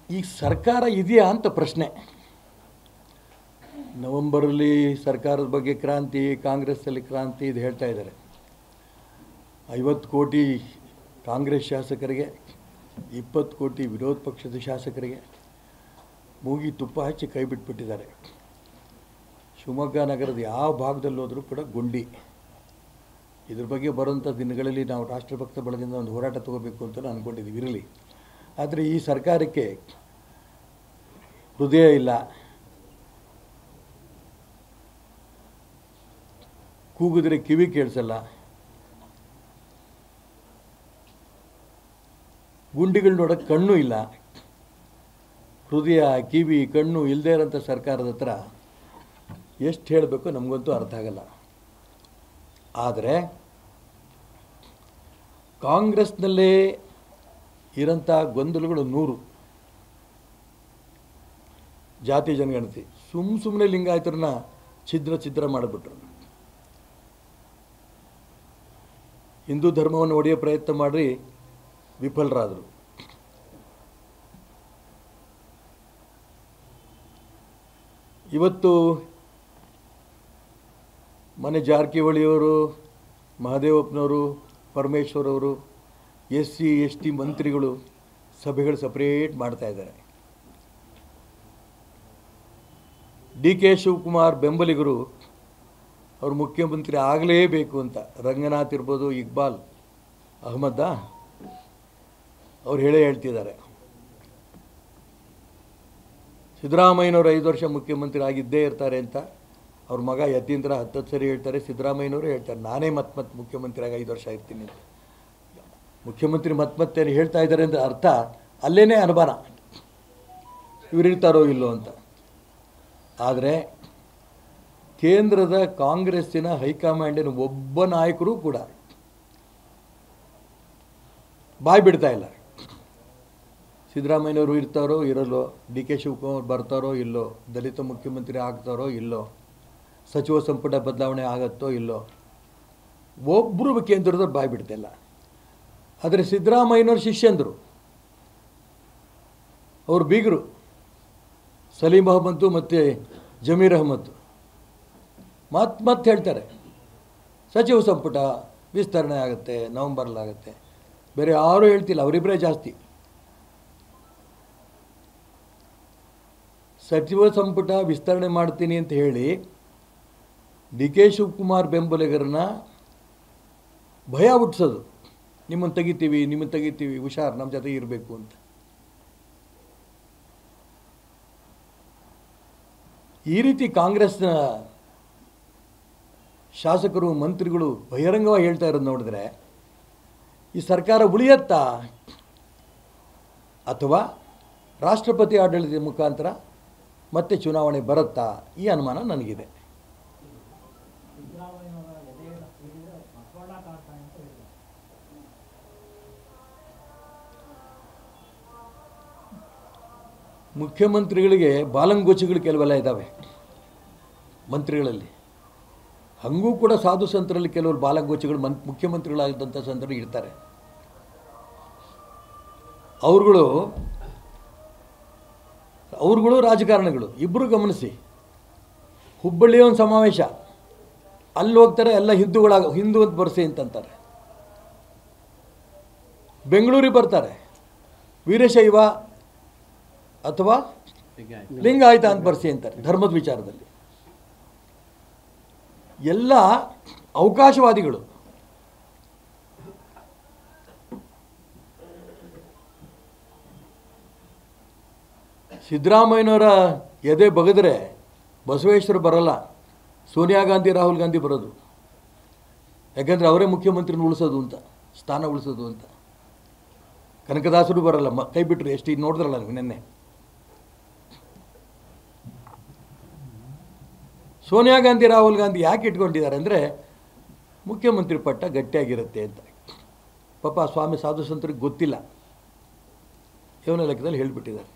ಈಗ ಸರ್ಕಾರ ಇದೆಯಾ ಅಂತ ಪ್ರಶ್ನೆ. ನವೆಂಬರಲ್ಲಿ ಸರ್ಕಾರದ ಬಗ್ಗೆ ಕ್ರಾಂತಿ, ಕಾಂಗ್ರೆಸ್ಸಲ್ಲಿ ಕ್ರಾಂತಿ ಇದು ಹೇಳ್ತಾ ಇದ್ದಾರೆ. 50 ಕೋಟಿ ಕಾಂಗ್ರೆಸ್ ಶಾಸಕರಿಗೆ, 20 ಕೋಟಿ ವಿರೋಧ ಪಕ್ಷದ ಶಾಸಕರಿಗೆ ಮೂಗಿ ತುಪ್ಪ ಹಚ್ಚಿ ಕೈ ಬಿಟ್ಬಿಟ್ಟಿದ್ದಾರೆ. ಶಿವಮೊಗ್ಗ ನಗರದ ಯಾವ ಭಾಗದಲ್ಲಿ ಹೋದರೂ ಕೂಡ ಗುಂಡಿ. ಇದ್ರ ಬಗ್ಗೆ ಬರುವಂಥ ದಿನಗಳಲ್ಲಿ ನಾವು ರಾಷ್ಟ್ರಭಕ್ತ ಬಳಗದಿಂದ ಒಂದು ಹೋರಾಟ ತಗೋಬೇಕು ಅಂತ ಅಂದ್ಕೊಂಡಿದ್ದೀವಿ. ಇರಲಿ, ಆದರೆ ಈ ಸರ್ಕಾರಕ್ಕೆ ಹೃದಯ ಇಲ್ಲ, ಕೂಗಿದ್ರೆ ಕಿವಿ ಕೇಳಿಸಲ್ಲ, ಗುಂಡಿಗಳು ನೋಡೋಕ್ಕೆ ಕಣ್ಣು ಇಲ್ಲ. ಹೃದಯ, ಕಿವಿ, ಕಣ್ಣು ಇಲ್ಲದೇ ಇರೋಂಥ ಸರ್ಕಾರದ ಹತ್ರ ಎಷ್ಟು ಹೇಳಬೇಕು ನಮಗಂತೂ ಅರ್ಥ ಆಗಲ್ಲ. ಆದರೆ ಕಾಂಗ್ರೆಸ್ನಲ್ಲೇ ಇರೋಂಥ ಗೊಂದಲಗಳು 100. ಜಾತಿ ಜನಗಣತಿ ಸುಮ್ಮನೆ ಲಿಂಗಾಯತರನ್ನ ಛಿದ್ರ ಮಾಡಿಬಿಟ್ರು. ಹಿಂದೂ ಧರ್ಮವನ್ನು ಒಡೆಯೋ ಪ್ರಯತ್ನ ಮಾಡಿ ವಿಫಲರಾದರು. ಇವತ್ತು ಮನೆ ಜಾರಕಿಹೊಳಿಯವರು, ಮಹದೇವಪ್ಪನವರು, ಪರಮೇಶ್ವರ್ ಅವರು, SC ST ಮಂತ್ರಿಗಳು ಸಭೆಗಳು ಸಪ್ರೇಟ್ ಮಾಡ್ತಾ ಇದ್ದಾರೆ. DK ಶಿವಕುಮಾರ್ ಬೆಂಬಲಿಗರು ಅವರು ಮುಖ್ಯಮಂತ್ರಿ ಆಗಲೇಬೇಕು ಅಂತ, ರಂಗನಾಥ್ ಇರ್ಬೋದು, ಇಕ್ಬಾಲ್ ಅಹಮದ್ ಅವ್ರು ಹೇಳ್ತಿದ್ದಾರೆ. ಸಿದ್ದರಾಮಯ್ಯನವರು 5 ವರ್ಷ ಮುಖ್ಯಮಂತ್ರಿ ಆಗಿದ್ದೇ ಇರ್ತಾರೆ ಅಂತ ಅವ್ರ ಮಗ ಯತೀಂದ್ರ 10 ಸರಿ ಹೇಳ್ತಾರೆ. ಸಿದ್ದರಾಮಯ್ಯನವರು ಹೇಳ್ತಾರೆ ನಾನೇ ಮತ್ತೆ ಮುಖ್ಯಮಂತ್ರಿ ಆಗಿ 5 ವರ್ಷ ಇರ್ತೀನಿ ಅಂತ. ಮುಖ್ಯಮಂತ್ರಿ ಮತ್ತೆ ಹೇಳ್ತಾ ಇದ್ದಾರೆ ಅಂದರೆ ಅರ್ಥ ಅಲ್ಲೇ ಅನುಮಾನ, ಇವ್ರು ಇರ್ತಾರೋ ಇಲ್ಲೋ ಅಂತ. ಆದರೆ ಕೇಂದ್ರದ ಕಾಂಗ್ರೆಸ್ಸಿನ ಹೈಕಮಾಂಡಿನ ಒಬ್ಬ ನಾಯಕರು ಕೂಡ ಬಾಯಿ ಬಿಡ್ತಾ ಇಲ್ಲ. ಸಿದ್ದರಾಮಯ್ಯನವರು ಇರ್ತಾರೋ ಇರಲ್ಲೋ, DK ಶಿವಕುಮಾರ್ ಬರ್ತಾರೋ ಇಲ್ಲೋ, ದಲಿತ ಮುಖ್ಯಮಂತ್ರಿ ಆಗ್ತಾರೋ ಇಲ್ಲೋ, ಸಚಿವ ಸಂಪುಟ ಬದಲಾವಣೆ ಆಗತ್ತೋ ಇಲ್ಲೋ, ಒಬ್ಬರು ಕೇಂದ್ರದವ್ರು ಬಾಯಿ ಬಿಡ್ತಿಲ್ಲ. ಆದರೆ ಸಿದ್ದರಾಮಯ್ಯನವ್ರ ಶಿಷ್ಯಂದರು, ಅವ್ರ ಬೀಗರು ಸಲೀಂ ಅಹಮದ್ ಮತ್ತು ಜಮೀರ್ ಅಹಮದ್ ಮತ್ತೆ ಹೇಳ್ತಾರೆ ಸಚಿವ ಸಂಪುಟ ವಿಸ್ತರಣೆ ಆಗುತ್ತೆ, ನವಂಬರ್ಲಾಗುತ್ತೆ. ಬೇರೆ ಯಾರೂ ಹೇಳ್ತಿಲ್ಲ, ಅವರಿಬ್ಬರೇ ಜಾಸ್ತಿ. ಸಚಿವ ಸಂಪುಟ ವಿಸ್ತರಣೆ ಮಾಡ್ತೀನಿ ಅಂತ ಹೇಳಿ DK ಶಿವಕುಮಾರ್ ಬೆಂಬಲಿಗರನ್ನ ಭಯ ಹುಟ್ಟಿಸೋದು, ನಿಮ್ಮನ್ನು ತೆಗಿತೀವಿ, ಹುಷಾರ್, ನಮ್ಮ ಜೊತೆ ಇರಬೇಕು ಅಂತ. ಈ ರೀತಿ ಕಾಂಗ್ರೆಸ್ನ ಶಾಸಕರು, ಮಂತ್ರಿಗಳು ಬಹಿರಂಗವಾಗಿ ಹೇಳ್ತಾ ಇರೋದು ನೋಡಿದ್ರೆ ಈ ಸರ್ಕಾರ ಉಳಿಯತ್ತಾ ಅಥವಾ ರಾಷ್ಟ್ರಪತಿ ಆಡಳಿತದ ಮುಖಾಂತರ ಮತ್ತೆ ಚುನಾವಣೆ ಬರುತ್ತಾ, ಈ ಅನುಮಾನ ನನಗಿದೆ. ಮುಖ್ಯಮಂತ್ರಿಗಳಿಗೆ ಬಾಲಂಗೋಚಿಗಳು ಕೆಲವೆಲ್ಲ ಇದ್ದಾವೆ ಮಂತ್ರಿಗಳಲ್ಲಿ. ಹಂಗೂ ಕೂಡ ಸಾಧು ಸಂತರಲ್ಲಿ ಕೆಲವರು ಬಾಲಂಗೋಚಿಗಳು ಮುಖ್ಯಮಂತ್ರಿಗಳಾಗಿದ್ದಂಥ ಸಂತರು ಇರ್ತಾರೆ. ಅವ್ರುಗಳು ರಾಜಕಾರಣಿಗಳು ಇಬ್ಬರು ಗಮನಿಸಿ. ಹುಬ್ಬಳ್ಳಿಯ ಒಂದು ಸಮಾವೇಶ, ಅಲ್ಲಿ ಹೋಗ್ತಾರೆ, ಎಲ್ಲ ಹಿಂದೂ ಅಂತ ಬರ್ಸಿ ಅಂತಂತಾರೆ. ಬೆಂಗಳೂರಿಗೆ ಬರ್ತಾರೆ, ವೀರಶೈವ ಅಥವಾ ಲಿಂಗಾಯತ ಅಂತ ಬರ್ಸಿ ಅಂತಾರೆ. ಧರ್ಮದ ವಿಚಾರದಲ್ಲಿ ಎಲ್ಲ ಅವಕಾಶವಾದಿಗಳು. ಸಿದ್ದರಾಮಯ್ಯನವರ ಎದೆ ಬಗದ್ರೆ ಬಸವೇಶ್ವರ ಬರಲ್ಲ, ಸೋನಿಯಾ ಗಾಂಧಿ, ರಾಹುಲ್ ಗಾಂಧಿ ಬರೋದು. ಯಾಕಂದರೆ ಅವರೇ ಮುಖ್ಯಮಂತ್ರಿನ ಉಳಿಸೋದು ಅಂತ, ಸ್ಥಾನ ಉಳಿಸೋದು ಅಂತ. ಕನಕದಾಸರು ಬರಲ್ಲ, ಕೈ ಬಿಟ್ಟರು. ಎಷ್ಟು ನೋಡಿದ್ರಲ್ಲ ನೀವು ನಿನ್ನೆ. ಸೋನಿಯಾ ಗಾಂಧಿ, ರಾಹುಲ್ ಗಾಂಧಿ ಯಾಕೆ ಇಟ್ಕೊಂಡಿದ್ದಾರೆ ಅಂದರೆ ಮುಖ್ಯಮಂತ್ರಿ ಪಟ್ಟ ಗಟ್ಟಿಯಾಗಿರುತ್ತೆ ಅಂತ. ಪಾಪ ಸ್ವಾಮಿ ಸಾಧು ಸಂತರಿಗೆ ಗೊತ್ತಿಲ್ಲ, ಇವನ ಲೆಕ್ಕದಲ್ಲಿ ಹೇಳಿಬಿಟ್ಟಿದ್ದಾರೆ.